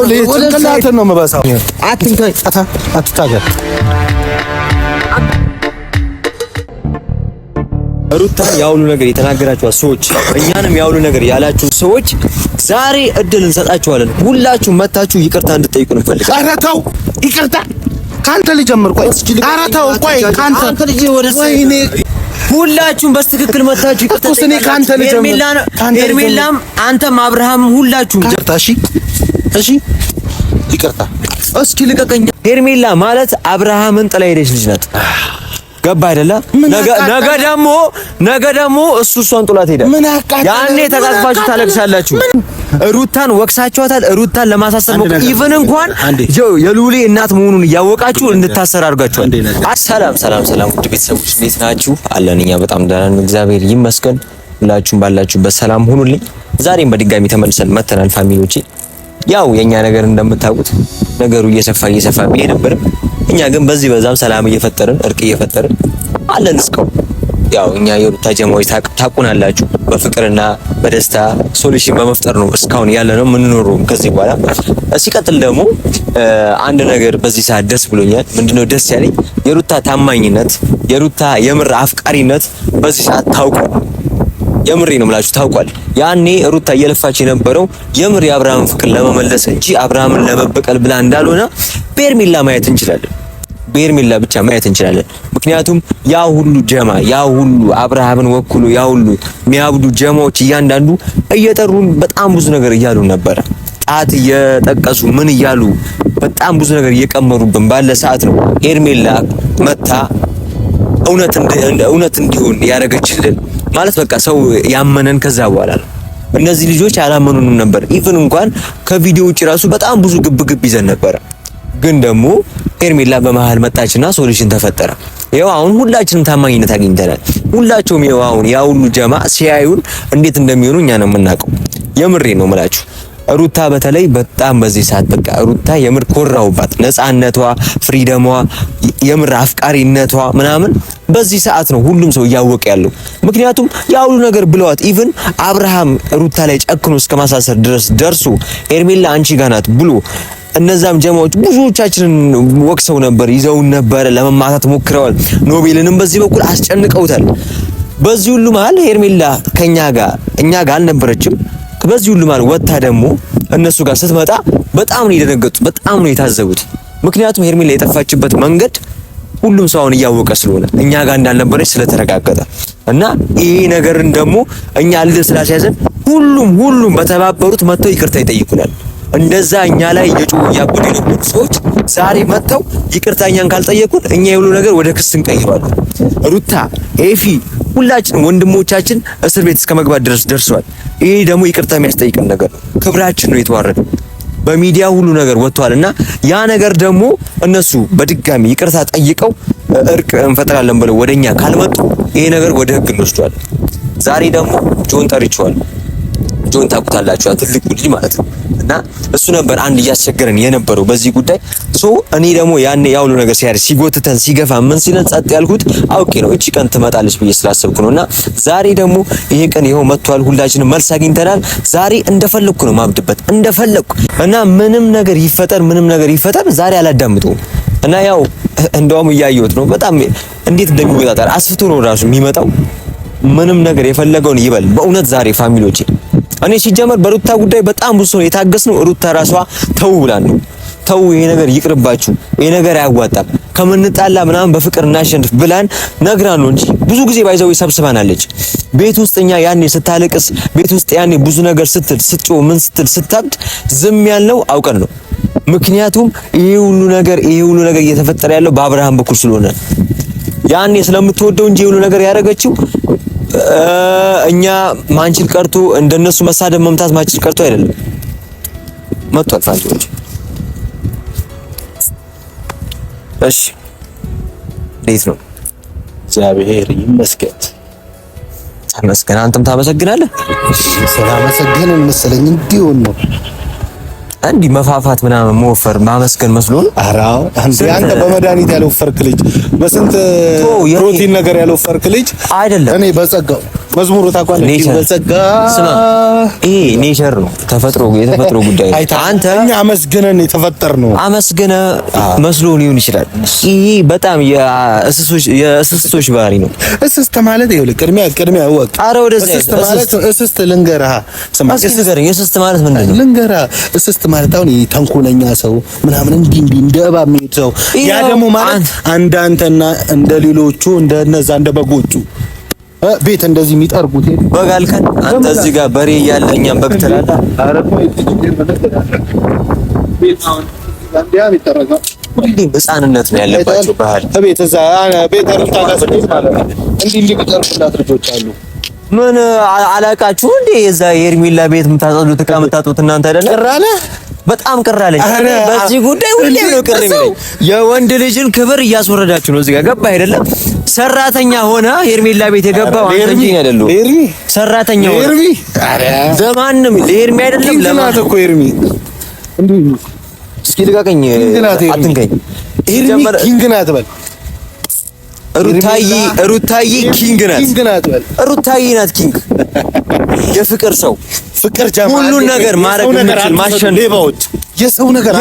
ጭንቅላትን ነው የምበሳው። አትንካኝ፣ አትታገል። ሩታ ያውሉ ነገር የተናገራችኋት ሰዎች፣ እኛንም ያውሉ ነገር ያላችሁ ሰዎች ዛሬ እድል እንሰጣችኋለን። ሁላችሁ መታችሁ ይቅርታ እንድትጠይቁን እንፈልጋለን። ኧረ ተው፣ ይቅርታ ካንተ ልጀምር። ቆይ ኧረ ተው፣ ቆይ ካንተ ወይኔ፣ ሁላችሁም በስትክክል መታችሁ ይቅርታ እኮ እኔ ካንተ ልጀምር። ኤርሜላም አንተም አብርሃም ሁላችሁም ይቅርታ። እሺ ይቅርታ። እስኪ ልቀቀኝ። ኤርሜላ ማለት አብርሃምን ጥላ ሄደች ልጅ ናት። ገባ አይደለ? ነገ ደግሞ እሷን ጥላት ሄደ። ያኔ ተቃቅፋችሁ ታለቅሳላችሁ። ሩታን ወቅሳችኋታል። ሩታን ለማሳሰር ነው። ኢቭን እንኳን የሉሊ እናት መሆኑን እያወቃችሁ እንድታሰር አድርጋችኋል። ሰላም ውድ ቤተሰቦች እንዴት ናችሁ? አለን እኛ በጣም ደህና ነን፣ እግዚአብሔር ይመስገን። ሁላችሁም ባላችሁበት ሰላም ሁኑልኝ። ዛሬም በድጋሚ ተመልሰን መተናል ፋሚሊዎቼ። ያው የኛ ነገር እንደምታውቁት ነገሩ እየሰፋ ቢሄድብንም እኛ ግን በዚህ በዛም ሰላም እየፈጠርን እርቅ እየፈጠርን አለን እስካሁን። ያው እኛ የሩታ ጀማዎች ታቁናላችሁ፣ በፍቅርና በደስታ ሶሉሽን በመፍጠር ነው እስካሁን ያለነው የምንኖረው ከዚህ በኋላ። ሲቀጥል ደግሞ አንድ ነገር በዚህ ሰዓት ደስ ብሎኛል። ምንድነው ደስ ያለኝ? የሩታ ታማኝነት፣ የሩታ የምር አፍቃሪነት በዚህ ሰዓት ታውቋል። የምሬ ነው የምላችሁ ታውቋል። ያኔ ሩታ እየለፋች የነበረው የምር የአብርሃምን ፍቅር ለመመለስ እንጂ አብርሃምን ለመበቀል ብላ እንዳልሆነ በኤርሜላ ማየት እንችላለን። በኤርሜላ ብቻ ማየት እንችላለን። ምክንያቱም ያ ሁሉ ጀማ፣ ያ ሁሉ አብርሃምን ወክሎ ያ ሁሉ የሚያብዱ ጀማዎች እያንዳንዱ እየጠሩን በጣም ብዙ ነገር እያሉ ነበረ። ጣት እየጠቀሱ ምን እያሉ በጣም ብዙ ነገር እየቀመሩብን ባለ ሰዓት ነው ኤርሜላ መታ እውነት እንዲሆን ያደረገችልን። ማለት በቃ ሰው ያመነን ከዛ በኋላ ነው። እነዚህ ልጆች አላመኑንም ነበር። ኢቭን እንኳን ከቪዲዮ ውጪ ራሱ በጣም ብዙ ግብግብ ይዘን ነበር። ግን ደግሞ ኤርሜላ በመሃል መጣችና ሶሉሽን ተፈጠረ። ይኸው አሁን ሁላችንም ታማኝነት አግኝተናል። ሁላቸውም ይኸው አሁን ያ ሁሉ ጀማ ሲያዩን እንዴት እንደሚሆኑ እኛ ነው የምናውቀው። የምሬ ነው የምላችሁ። ሩታ በተለይ በጣም በዚህ ሰዓት በቃ ሩታ የምር ኮራውባት። ነፃነቷ፣ ፍሪደሟ፣ የምር አፍቃሪነቷ ምናምን በዚህ ሰዓት ነው ሁሉም ሰው እያወቀ ያለው። ምክንያቱም ያ ሁሉ ነገር ብለዋት ኢቭን አብርሃም ሩታ ላይ ጨክኖ እስከ ማሳሰር ድረስ ደርሶ ኤርሜላ አንቺ ጋር ናት ብሎ እነዛም ጀማዎች ብዙዎቻችንን ወቅሰው ነበር፣ ይዘውን ነበር፣ ለመማታት ሞክረዋል። ኖቤልንም በዚህ በኩል አስጨንቀውታል። በዚህ ሁሉ መሀል ኤርሜላ እኛ ጋር አልነበረችም። በዚህ ሁሉ ማለት ወጣ ደግሞ እነሱ ጋር ስትመጣ በጣም ነው የደነገጡት፣ በጣም ነው የታዘቡት። ምክንያቱም ሄርሜላ የጠፋችበት መንገድ ሁሉም ሰው አሁን እያወቀ ስለሆነ እኛ ጋር እንዳልነበረች ስለተረጋገጠ እና ይሄ ነገርን ደግሞ እኛ ልል ስላስያዘን ሁሉም በተባበሩት መጥተው ይቅርታ ይጠይቁናል። እንደዛ እኛ ላይ የጮሁ ያበዱ የነበሩ ሰዎች ዛሬ መጥተው ይቅርታ እኛን ካልጠየቁን እኛ የሁሉ ነገር ወደ ክስ እንቀይራለን። ሩታ፣ ኤፊ ሁላችን ወንድሞቻችን እስር ቤት እስከ መግባት ድረስ ደርሰዋል። ይሄ ደግሞ ይቅርታ የሚያስጠይቀን ነገር ነው። ክብራችን ነው የተዋረደው። በሚዲያ ሁሉ ነገር ወጥቷልና ያ ነገር ደግሞ እነሱ በድጋሚ ይቅርታ ጠይቀው እርቅ እንፈጥራለን ብለው ወደኛ ካልመጡ ይሄ ነገር ወደ ህግ እንወስዷለን። ዛሬ ደግሞ ጆን ጠርቼዋለሁ። ጆን ታውቁታላችሁ፣ ትልቁ ልጅ ማለት ነው። እና እሱ ነበር አንድ እያስቸገረን የነበረው በዚህ ጉዳይ። እኔ ደግሞ ያኔ ያውሉ ነገር ሲጎትተን ሲገፋ ምን ሲለን ጸጥ ያልኩት አውቄ ነው እቺ ቀን ትመጣለች ብዬ ስላሰብኩ ነውና ዛሬ ደግሞ ይሄ ቀን ይሄው መጥቷል። ሁላችንም መልስ አግኝተናል። ዛሬ እንደፈለኩ ነው ማብድበት እንደፈለኩ እና ምንም ነገር ይፈጠር ዛሬ አላዳምጠውም። እና ያው እንደውም እያየሁት ነው በጣም እንዴት እንደሚወጣጣር አስፍቶ ነው ራሱ የሚመጣው። ምንም ነገር የፈለገውን ይበል። በእውነት ዛሬ ፋሚሊዎቼ እኔ ሲጀመር በሩታ ጉዳይ በጣም ብዙ ነው የታገስነው። ሩታ ራሷ ተው ብላን ነው ተው፣ ይሄ ነገር ይቅርባችሁ፣ ይሄ ነገር አያዋጣም፣ ከምንጣላ ምናምን በፍቅር እናሸንፍ ብላን ነግራን ነው እንጂ ብዙ ጊዜ ባይዘው ሰብስባናለች። ቤት ውስጥ እኛ ያኔ ስታለቅስ፣ ቤት ውስጥ ያኔ ብዙ ነገር ስትጮህ ምን ስታብድ ዝም ያልነው አውቀን ነው። ምክንያቱም ይሄ ሁሉ ነገር እየተፈጠረ ያለው በአብርሃም በኩል ስለሆነ ያኔ ስለምትወደው እንጂ ሁሉ ነገር ያደረገችው እኛ ማንችል ቀርቶ እንደነሱ መሳደብ መምታት ማንችል ቀርቶ አይደለም። መጥቷል ፋንጆች። እሺ እንዴት ነው? እግዚአብሔር ይመስገን። ተመስገን። አንተም ታመሰግናለህ። ስላመሰገንን መሰለኝ እንዲሆን ነው እንዲህ መፋፋት ምናምን መወፈር ማመስገን መስሎ ነው። አራው አንተ በመድኃኒት ያልወፈርክ ልጅ፣ በስንት ፕሮቲን ነገር ያልወፈርክ ልጅ አይደለም። እኔ በጸጋው መዝሙሩ ታውቃለህ? በጸጋ ስማ፣ ይሄ ኔቸር ነው፣ የተፈጥሮ ጉዳይ ነው። አንተ እኛ አመስግነን የተፈጠርነው አመስግነ መስሎ ሊሆን ይችላል። ይሄ በጣም የእስስቶች ባህሪ ነው። እስስት ማለት ይኸውልህ፣ ቅድሚያ ወቅ ኧረ ወደዛ እስስት ልንገርህ። ስማ፣ እስስት ማለት ምንድን ነው? ልንገርህ። እስስት ማለት አሁን ተንኮለኛ ሰው ምናምን እንዲህ እንደ እባብ የሚሄድ ሰው፣ ያ ደግሞ ማለት አንዳንተና እንደ ሌሎቹ እንደነዛ እንደ በጎቹ ቤት እንደዚህ የሚጠርጉት በግ አልከን አንተ። እዚህ ጋር በሬ እያለ እኛም በግ ትላለህ። ሁሌም ሕፃንነት ነው ያለባቸው ባህል። ቤት እዛ ቤት ሩታ ጋር እንዲህ የሚጠርጉላት ልጆች አሉ። ምን አላቃችሁ እንዴ? የዛ የሄርሜላ ቤት የምታጸዱት ዕቃ የምታጡት እናንተ አይደለም? ቅር አለ፣ በጣም ቅር አለኝ። በዚህ ጉዳይ ሁሌም ነው ቅር የሚለኝ። የወንድ ልጅን ክብር እያስወረዳችሁ ነው። እዚህ ጋር ገባ አይደለም? ሰራተኛ ሆነ ሄርሜላ ቤት የገባው አንተ እንጂ አይደለም። ሰራተኛ ሆነ ለማንም ለሄርሜ አይደለም ለማን እኮ ሄርሜ እንዴ? እስኪ ልቀቀኝ፣ አትንከኝ። ሄርሜ ኪንግ ናት በል። ሩታዬ ኪንግ ናት በል። ሩታዬ ናት ኪንግ፣ የፍቅር ሰው፣ ፍቅር ጀማ፣ ሁሉን ነገር ማድረግ የምትችል ማሸነፍ። ሌባዎች የሰው ነገር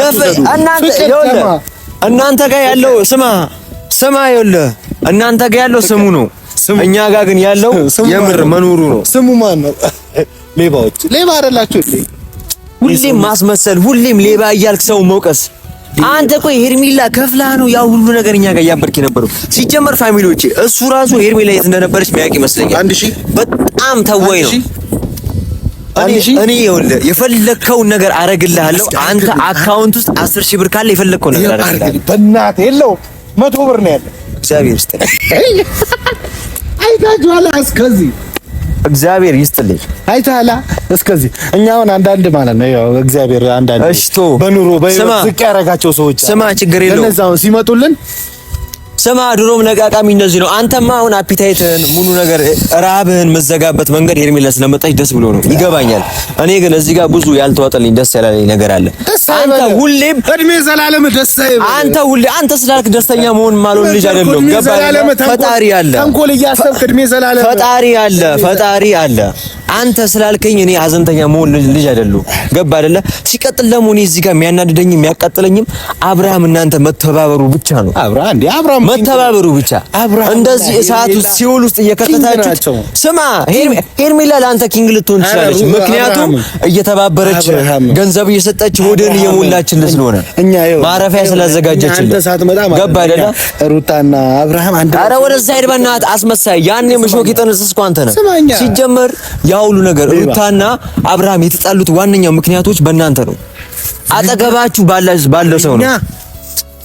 እናንተ ጋር ያለው ስማ ይኸውልህ፣ እናንተ ጋር ያለው ስሙ ነው። እኛ ጋር ግን ያለው የምር መኖሩ ነው። ስሙ ማን ነው? ሌባዎች ሌባ አይደላችሁ እንዴ? ሁሌም ማስመሰል፣ ሁሌም ሌባ እያልክ ሰው መውቀስ። አንተ ቆይ ሄርሜላ ከፍላ ነው ያው ሁሉ ነገር እኛ ጋር ያበርክ የነበረው። ሲጀመር ፋሚሊዎቼ እሱ ራሱ ሄርሜላ የት እንደነበረች የሚያውቅ ይመስለኛል። በጣም ተወይ ነው። እኔ ይኸውልህ የፈለከውን ነገር አረግልሃለሁ። አንተ አካውንት ውስጥ 10,000 ብር ካለ የፈለከውን ነገር አረግልሃለሁ። በእናትህ የለውም 100 ብር ነው ያለው። እግዚአብሔር ይስጥልኝ። አይታችኋል እስከዚህ እግዚአብሔር ይስጥልኝ። አይታላ እስከዚህ እኛ አሁን አንዳንድ ማለት ነው ያው እግዚአብሔር አንዳንድ በኑሮ ዝቅ ያደረጋቸው ሰዎች ስማ፣ ችግር የለውም እነዛው ሲመጡልን ስማ፣ ድሮም ለቃቃሚ እንደዚህ ነው። አንተማ አሁን አፒታይትህን ሙሉ ነገር ራብህን መዘጋበት መንገድ ሄርሜላ ስለመጣች ደስ ብሎ ነው ይገባኛል። እኔ ግን እዚህ ጋር ብዙ ያልተዋጠልኝ ደስ ያላለኝ ነገር አለ። አንተ ሁሌም እድሜ ዘላለም ደስ አይበል። አንተ ስላልክ ደስተኛ መሆን ማሉን ልጅ አይደለም። ገባህ? ፈጣሪ አለ፣ ተንኮል እያሰብክ እድሜ ዘላለም ፈጣሪ አለ። አንተ ስላልከኝ እኔ ሀዘንተኛ መሆን ልጅ አይደለም። ገባህ አይደለ? ሲቀጥል ደግሞ እኔ እዚህ ጋር የሚያናድደኝ የሚያቃጥለኝም አብርሃም እናንተ መተባበሩ ብቻ ነው። አብርሃም መተባበሩ ብቻ እንደዚህ እሳት ውስጥ ሲኦል ውስጥ እየከተታችሁ ስማ፣ ሄርሜላ ለአንተ ኪንግ ልትሆን ትችላለች። ምክንያቱም እየተባበረች ገንዘብ እየሰጠች ሆድን እየሞላችልህ ስለሆነ ማረፊያ ስላዘጋጀችልህ። ገባህ አይደለ? ሩታና አብርሃም አንድ ኧረ ወደዛ ሄድ በእናትህ አስመሳይ። ያኔ ምሾክ የጠነሰስከው አንተ ነህ። ሲጀመር ያ ሁሉ ነገር ሩታና አብርሃም የተጣሉት ዋነኛው ምክንያቶች በእናንተ ነው። አጠገባችሁ ባለ ሰው ነው።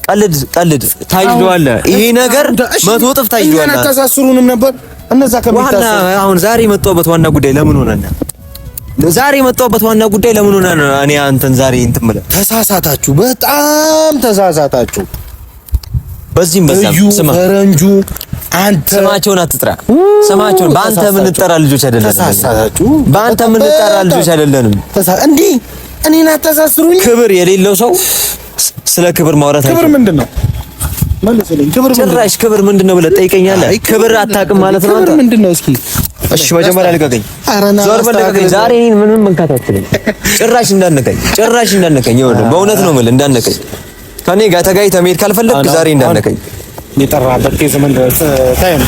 ቀልድ ታይሏለህ። ይሄ ነገር 100 እጥፍ ታይሏል። አታሳስሩንም ነበር እነዛ ከሚታሰሩ። አሁን ዛሬ የመጣሁበት ዋና ጉዳይ ለምን ሆነና? ዛሬ የመጣሁበት ዋና ጉዳይ ለምን ሆነና? እኔ አንተን ዛሬ እንትን ብለህ ተሳሳታችሁ፣ በጣም ተሳሳታችሁ። በዚህም ስማ፣ ፈረንጁ አንተ ስማቸውን አትጥራ። ስማቸውን በአንተ ምን እንጠራ ልጆች አይደለንም። ተሳሳታችሁ። በአንተ ምን እንጠራ ልጆች አይደለንም። እንዴ እኔን አታሳስሩኝ። ክብር የሌለው ሰው ስለ ክብር ማውራት አይችልም። ክብር ምንድነው? መልስልኝ። ጭራሽ ክብር ምንድነው ብለህ ጠይቀኛለህ። ክብር አታውቅም ማለት ነው አንተ። ክብር ምንድነው? እስኪ እሺ መጀመሪያ ልቀቀኝ። ዞር በል ልቀቀኝ። ዛሬ እኔን ምንም መንካት አትችልም። ጭራሽ እንዳነቀኝ። ይኸውልህ በእውነት ነው የምልህ እንዳነቀኝ። ከኔ ጋር ተጋይተህ መሄድ ካልፈለግክ ዛሬ እንዳነቀኝ። የጠራበት ኬዝ ምን ታይም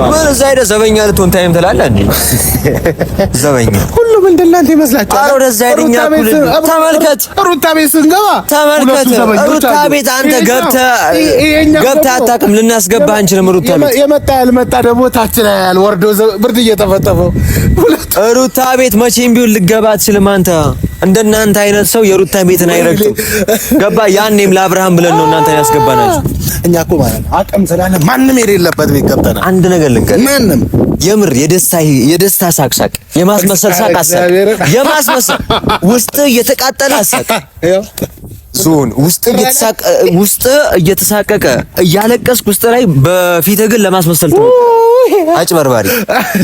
ምን እዛ ሄደህ ዘበኛ ልትሆን ታይም ትላለህ እንዴ? ዘበኛ ሁሉም እንደናንተ ይመስላችኋል? ኧረ ወደዛ ሄደኛ ኩል ተመልከት። ሩታ ቤት ስንገባ ተመልከት። ሩታ ቤት አንተ ገብተህ አታውቅም። ልናስገባህ አንችልም። ሩታ ቤት ያልመጣ ደግሞ ታች ላይ ወርዶ ብርድ እየተፈጠፈው ሩታ ቤት መቼም ቢሆን ልገባ አትችልም አንተ። እንደናንተ አይነት ሰው የሩታ ቤትን አይረግጥም። ገባ? ያኔም ለአብርሃም ብለን ነው እናንተን ያስገባናችሁ። እኛ እኮ ማለት ነው አቅም ስላለ ማንም የሌለበት ቤት ገብተናል። አንድ ነገር ልንገርህ፣ ማንም የምር የደስታ ሳቅ የማስመሰል ሳቅ አሳቅ፣ የማስመሰል ውስጥ እየተቃጠለ አሳቅ ዞን ውስጥ እየተሳቀቀ እያለቀስክ ውስጥ ላይ በፊት ግን ለማስመሰል ነው። አጭበርባሪ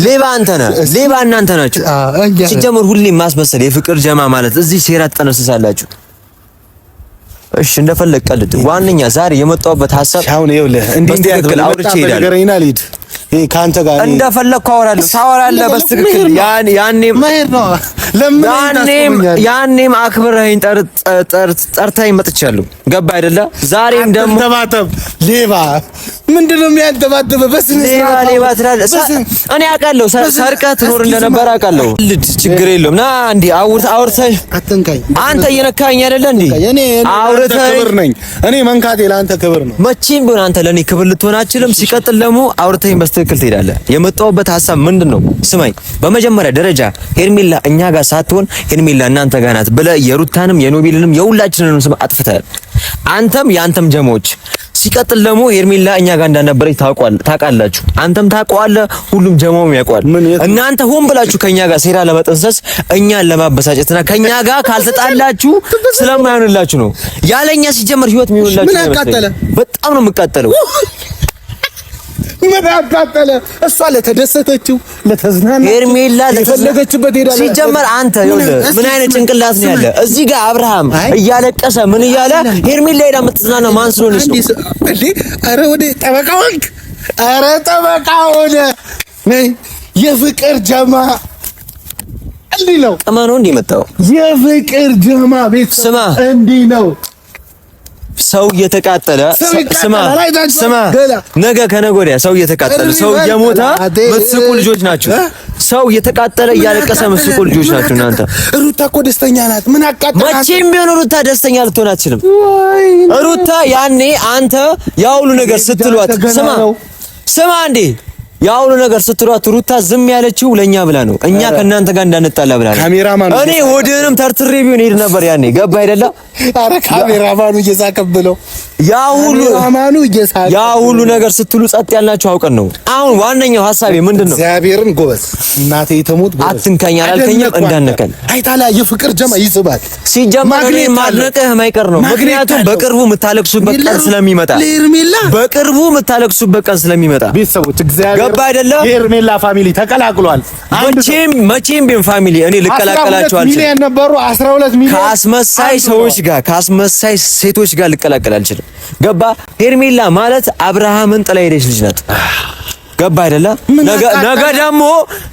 ሌባ አንተ ነህ። ሌባ እናንተ ናችሁ። ሲጀምር ሁሌም ማስመሰል የፍቅር ጀማ ማለት እዚህ ሴራ ትጠነስሳላችሁ። እሺ እንደፈለግ ቀልድ። ዋነኛ ዛሬ የመጣሁበት ሐሳብ አሁን ይኸውልህ እንዲህ አውርቼ እሄዳለሁ። ካንተ ጋር እንደፈለኩ አወራለሁ። ታወራለህ በስትክክል ያኔም መሄድ ነው። ያኔም አክብረኸኝ ጠርተኸኝ መጥቻለሁ። ገባ አይደለ? ዛሬም ደግሞ ተባተብ ሌባ ምንድነው የሚያንተባተበ? ሌባ ትላለህ። እኔ አውቃለሁ ሰርቀህ ትኖር እንደነበረ አውቃለሁ። ችግር የለውም። ና እንዴ አውርተህ አትንካኝ። አንተ እየነካኸኝ አይደለ እንዴ? አውርተህ ክብር ነኝ እኔ መንካቴ ለአንተ ክብር ነው። መቼም ቢሆን አንተ ለኔ ክብር ልትሆን አትችልም። ሲቀጥል ደግሞ አውርተኸኝ በስትክክል ትሄዳለህ። የመጣሁበት ሀሳብ ምንድነው? ስማኝ፣ በመጀመሪያ ደረጃ ሄርሜላ እኛ ጋር ሳትሆን ሄርሜላ እናንተ ጋር ናት ብለህ የሩታንም የኖቢልንም የሁላችንንም ስም አጥፍተሃል። አንተም የአንተም ጀሞች። ሲቀጥል ደግሞ ሄርሜላ እኛ ጋር እንዳነበረች ታውቃላችሁ። አንተም ታውቀዋለህ፣ ሁሉም ጀማውም ያውቀዋል። እናንተ ሆን ብላችሁ ከኛ ጋር ሴራ ለመጠንሰስ እኛን ለማበሳጨትና ከኛ ጋር ካልተጣላችሁ ስለማይሆንላችሁ ነው። ያለኛ ሲጀመር ህይወት የሚሆንላችሁ ነው። በጣም ነው የምቃጠለው። ምን አቃጠለ? እሷ ለተደሰተችው ለተዝናና ሄርሜላ ለፈለገችበት ሄዳ ሲጀመር አንተ ምን አይነት ጭንቅላት ነው ያለ? እዚህ ጋር አብርሃም እያለቀሰ ምን እያለ ሄርሜላ ሄዳ የምትዝናና ማን ስለሆነች ነው እንዴ? አረ ወደ ጠበቃው አረ ጠበቃው ነይ የፍቅር ጀማ እንዲህ ነው ቀማኑ እንዲህ መጣው የፍቅር ጀማ ቤት ስማ እንዲህ ነው ሰው እየተቃጠለ ስማ ነገ ከነገ ወዲያ ሰው እየተቃጠለ ሰው እየሞተ የምትስቁ ልጆች ናችሁ። ሰው እየተቃጠለ እያለቀሰ የምትስቁ ልጆች ናችሁ እናንተ። ሩታ እኮ ደስተኛ ናት። ምን አቃጠለ? መቼም ቢሆን ሩታ ደስተኛ ልትሆን አትችልም። ሩታ ያኔ አንተ ያ ሁሉ ነገር ስትሏት ስማ እንዴ ያ ሁሉ ነገር ስትሏት ሩታ ዝም ያለችው ለኛ ብላ ነው። እኛ ከእናንተ ጋር እንዳንጣላ ብላ ነው። ካሜራማኑ እኔ ሆድህንም ተርትሬ ቢሆን ሄድ ነበር ያኔ። ገባ አይደለ? አረ ካሜራማኑ እየሳቀብለው ያ ሁሉ ነገር ስትሉ ጸጥ ያልናችሁ አውቀን ነው። አሁን ዋነኛው ሐሳቤ ምንድነው? እግዚአብሔርን ጎበዝ እናቴ ተሞት ጎበዝ አትንካኝ አላልከኝም? እንዳነቀን አይታላ የፍቅር ጀማ ይስባል። ሲጀመር እኔ ማድነቅህ የማይቀር ነው። ምክንያቱም በቅርቡ የምታለቅሱበት ቀን ስለሚመጣ በቅርቡ የምታለቅሱበት ቀን ስለሚመጣ ቤተሰቦች እግዚአብሔር ገባ አይደለ? የሄርሜላ ፋሚሊ ተቀላቅሏል። መቼም ቢሆን ፋሚሊ እኔ ልቀላቀላችሁ አልችልም። ሚሊዮን ነበሩ 12 ሚሊዮን ከአስመሳይ ሰዎች ጋር ከአስመሳይ ሴቶች ጋር ልቀላቀል አልችልም። ገባ? ሄርሜላ ማለት አብርሃምን ጥላ ሄደች ልጅ ናት። ገባ አይደለ?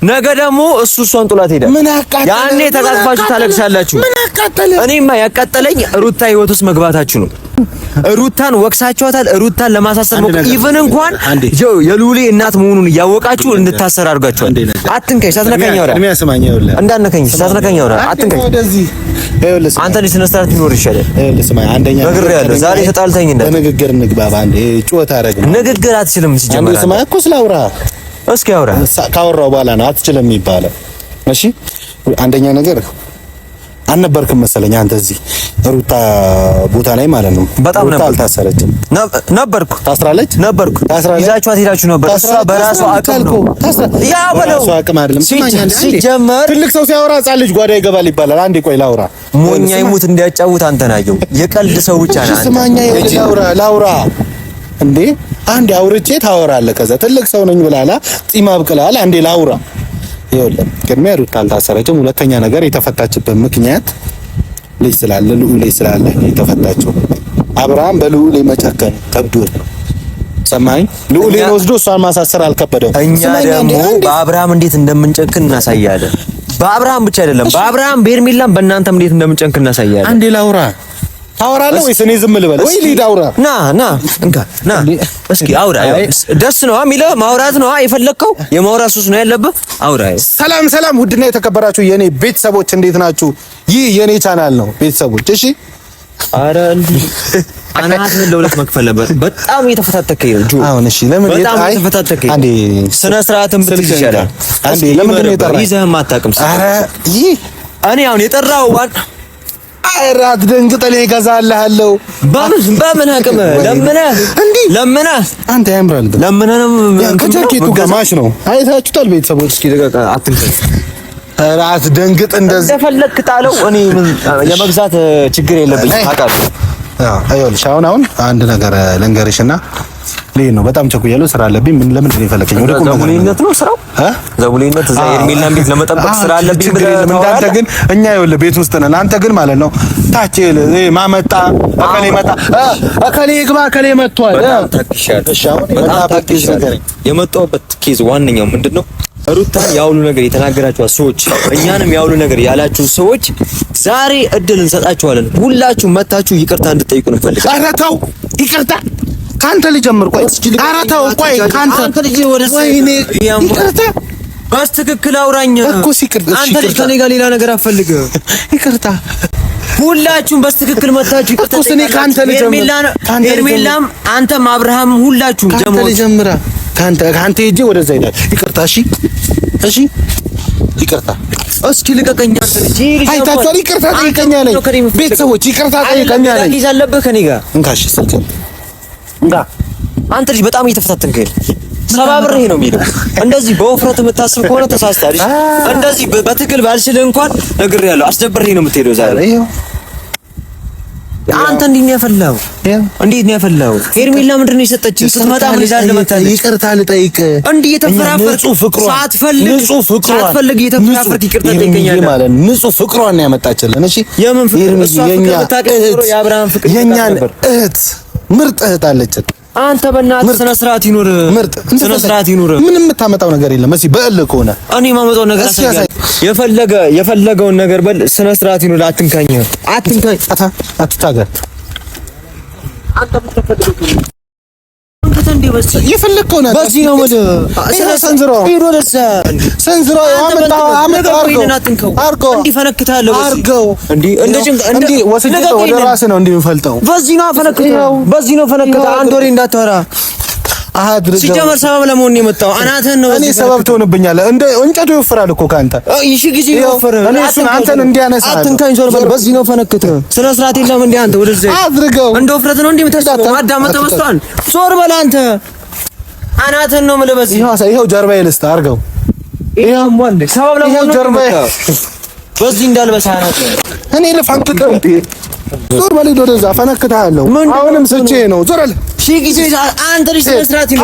ነገ ደግሞ እሷን ጥላት ሄደ። ያኔ ተቃቅፋችሁ ታለቅሳላችሁ። እኔማ ያቃጠለኝ ሩታ ህይወት ውስጥ መግባታችሁ ነው። ሩታን ወቅሳችኋታል። ሩታን ለማሳሰር ነው። ኢቭን እንኳን የሉሊ እናት መሆኑን እያወቃችሁ እንድታሰር አድርጋችኋል። አትንከኝ፣ ሳትነካኝ አውራ። እንዳትነካኝ፣ ሳትነካኝ አውራ። አትንከኝ። አንተ ልጅ ስነ ስርዓት ቢኖር ይሻላል። አንደኛ ነገር ያለው ዛሬ ተጣልተኝ እንደ ንግግር እንግባባ። አንዴ ጩኸት አደረግን። ንግግር አትችልም ሲጀመር። ስማ እኮ ስላውራ እስኪ አውራ። ካወራው በኋላ ነው አትችልም የሚባለው። እሺ አንደኛ ነገር አልነበርክም መሰለኝ አንተ እዚህ ሩታ ቦታ ላይ ማለት ነው። በጣም ነበር። አልታሰረችም? ነበርኩ። ታስራለች? ነበርኩ። ይዛችኋት ሄዳችሁ ነበር። እሷ በራሷ አቅም ነው። ያ በለው በራሷ አቅም አይደለም። ሲጀመር ትልቅ ሰው ሲያወራ ሕፃን ልጅ ጓዳ ይገባል ይባላል። አንዴ ቆይ ላውራ። ሞኛ ይሙት እንዲያጫውት አንተ ናየው። የቀልድ ሰው ብቻ ነህ አንተ። ስማኛ ላውራ እንዴ አንዴ አውርቼ ታወራለህ። ከዛ ትልቅ ሰው ነኝ ብላላ ጢም አብቅላል። አንዴ ላውራ ይኸውልህ ቅድሚያ ሩታ አልታሰረችም። ሁለተኛ ነገር የተፈታችበት ምክንያት ልጅ ስላለ ልዑል ስላለ የተፈታችው። አብርሃም በልዑል መጨከን ከብዶት ነው። ሰማኝ። ልዑልን ወስዶ እሷን ማሳሰር አልከበደውም። እኛ ደግሞ በአብርሃም እንዴት እንደምንጨክን እናሳያለን። በአብርሃም ብቻ አይደለም፣ በአብርሃም በሄርሜላም በእናንተም እንዴት እንደምንጨክን እናሳያለን። አንዴ ላውራ። ታወራለህ ወይስ እኔ ዝም ልበል? ወይ ሊድ አውራ። ና እስኪ አውራ። ደስ ነው የሚለው ማውራት ነው የፈለከው። የማውራት ሱስ ነው ያለብህ። አውራ። ሰላም ውድና የተከበራችሁ የኔ ቤተሰቦች እንዴት ናችሁ? ይህ የኔ ቻናል ነው ቤተሰቦች። እሺ አረ አናትህን ለሁለት መክፈል ነበር። በጣም እየተፈታተከኝ ነው ጆ። አሁን እሺ ለምን በጣም እየተፈታተከኝ? አንዴ ስነ ስርዓትን ብትይዝ ይሻላል። አንዴ ለምን ነው የጠራኸኝ? ይዘህም አታውቅም። አረ ይህ እኔ አሁን የጠራኸው አራት ደንግጠኔ እገዛልሃለሁ። በምን አቅም ለምነህ አንተ ያምራል። ለምነህ ነው ከጃኬቱ ጋማሽ ነው። አይታችሁታል ቤተሰቦች። እስኪ ደቀቀ አትንከስ። አራት ደንግጥ እንደዚህ እንደፈለክ ጣለው። እኔ የመግዛት ችግር የለብኝም ታውቃለህ። አይወልሽ አሁን አንድ ነገር ልንገርሽና ልሄድ ነው። በጣም ቸኩያለሁ። ስራ አለብኝ። ለምንድን ነው የፈለከኝ? ወደ ቁም ዘቡሌነት ነው ስራው። ዘቡሌነት እዛ ኤርሜላን ቤት ለመጠበቅ ስራ አለብኝ ብለህ አንተ ግን እኛ ይኸውልህ ቤት ውስጥ ነን። አንተ ግን ማለት ነው ታች ማመጣ አከሌ መጣ አከሌ ግባ አከሌ መጥቷል። በጣም ታክቲሻል። የመጣሁበት ኬዝ ዋነኛው ምንድነው? ሩታን ያውሉ ነገር የተናገራችሁ ሰዎች፣ እኛንም ያውሉ ነገር ያላችሁ ሰዎች ዛሬ እድል እንሰጣችኋለን። ሁላችሁ መታችሁ ይቅርታ እንድትጠይቁን እንፈልጋለን። ኧረ ተው ይቅርታ ካንተ ልጀምር። ቆይ ኧረ ተው ቆይ ካንተ ልጅ ወደ ወይኔ ይቅርታ በስትክክል አውራኝ እኮ ሲቅርታ አንተ ልጅ ከኔ ጋር ሌላ ነገር አፈልግ። ይቅርታ ሁላችሁም በስትክክል መታችሁ ይቅርታ እኮ እኔ ካንተ ልጀምር። ኤርሜላም አንተም አብርሃም ሁላችሁም ካንተ ልጀምር። ካንተ ሂጅ ወደዛ ሄዳል። ይቅርታ እሺ እሺ ይቅርታ እስኪ ልቀቀኝ። አንተ ልጅ አይታችኋል። ይቅርታ ጠይቀኛ ነኝ። ቤተሰቦች ይቅርታ ጠይቀኛ ነኝ። ጊዜ አለብህ ከኔ ጋር እንካሽ ስልክ እንዳ አንተ ልጅ በጣም እየተፈታተንከኝ ሰባብሬ ነው የሚለው። እንደዚህ በወፍረት የምታስብ ከሆነ ተሳስተሃል። እንደዚህ በትክክል ባልችልህ እንኳን ነግሬሃለሁ። አስደብሬ ነው የምትሄደው ዛሬ። አንተ እንዴት ነው ያፈላው? እንዴት ነው ያፈላው? ሄርሜላ ምንድን ነው የሰጠችው? ስትመጣ ምን ይዛል ለመታለች? ይቅርታ ልጠይቅ እንዴ የተፈራፈርክ ሳትፈልግ የተፈራፈርክ ይቅርታ ጠይቀኛለህ ማለት ንጹህ ፍቅሯን ነው ያመጣችልን። እሺ የምን ፍቅር? እሷ ፍቅር ብታቀርብ የአብርሃም ፍቅር የኛን እህት ምርጥ እህት አለችን። አንተ በእናትህ ስነ ስርዓት ይኑር፣ ስነ ስርዓት ይኑር። ምንም የምታመጣው ነገር የለም። እሺ በእልህ ከሆነ እኔ የማመጣው ነገር የፈለገውን ነገር በል። ስነ ስርዓት ይኑር። አትንካኝ፣ አትታገል። የፈለግከው ነገር በዚህ ነው ማለት ሰንዝሮ እንዲፈነክታለሁ እንዲ ወስጄ ወደ ራስህ ነው እንደሚፈልጠው። በዚህ ነው ፈነክታ። አንድ ወሬ እንዳታወራ ሲጀመር ሰበብ ለመሆን የመጣው አናተን ነው። እኔ ሰበብ ትሆንብኛለህ። እንደ እንጨቱ ይወፍራል እኮ ካንተ እሺ ጊዜ ይወፍር። እኔ እሱን አንተን እንዲያነሳ አትንካኝ። ዞር በል። በዚህ ነው ፈነክተ። ስነ ስርዓት የለም እንዴ አንተ? ወደዚህ አድርገው እንደ ወፍረት ነው እንዴ የምታስበው? ማዳመጥ መስሏል። ዞር በል አንተ። አናተን ነው የምልህ። በዚህ ይኸው ጀርባዬ ልስጥ አድርገው። ይኸው ወንድ ሰበብ ለመሆን ጀርባዬ በዚህ እንዳልበሳ አናተ እኔ ልፈንክተው እንዴ? ዞር በል ወደዛ። ፈነክተሃለሁ። አሁንም ስቼ ነው። ዞር በል። ሺህ ጊዜ አንተ ልጅ ስነ ስርዓት ይሉ።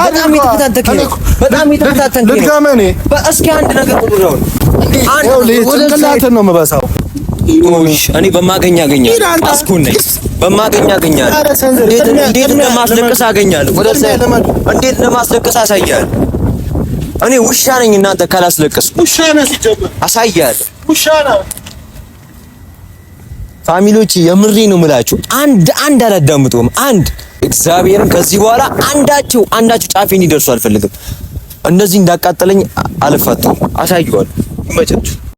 በጣም የተፈታተንከኝ ነው። ልድገመህ። እስኪ አንድ ነገር ነው። ጭንቅላትን ነው የምበሳው። እኔ በማገኝ አገኛለሁ። አስኩን ነኝ። በማገኝ አገኛለሁ። እንዴት እንደማስለቅስ አገኛለሁ። እንዴት እንደማስለቅስ አሳያለሁ። እኔ ውሻ ነኝ። እናንተ ካላስለቅስ ውሻ ነህ ሲጀምር አሳያለሁ። ውሻ ነህ። ፋሚሊዎች የምሬ ነው የምላችሁ። አንድ አላዳምጡም። እግዚአብሔርን ከዚህ በኋላ አንዳቸው ጫፌ እንዲደርሱ አልፈልግም። እንደዚህ እንዳቃጠለኝ አልፋታም። አሳየዋለሁ። ይመቻችሁ።